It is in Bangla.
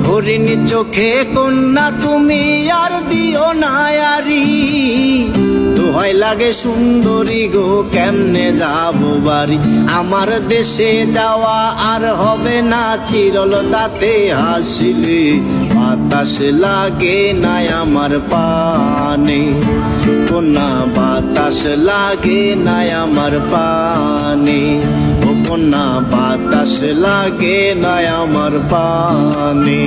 হরিণী চোখে কন্যা তুমি আর দিও না আরি, দোহাই লাগে সুন্দরী গো কেমনে যাবো বাড়ি। আমার দেশে যাওয়া আর হবে না চিরল তাতে হাসিলে, বাতাস লাগে না আমার পানে কন্যা, বাতাস লাগে না আমার পানে ও কন্যা, বাতাস লাগে না আমার পানে।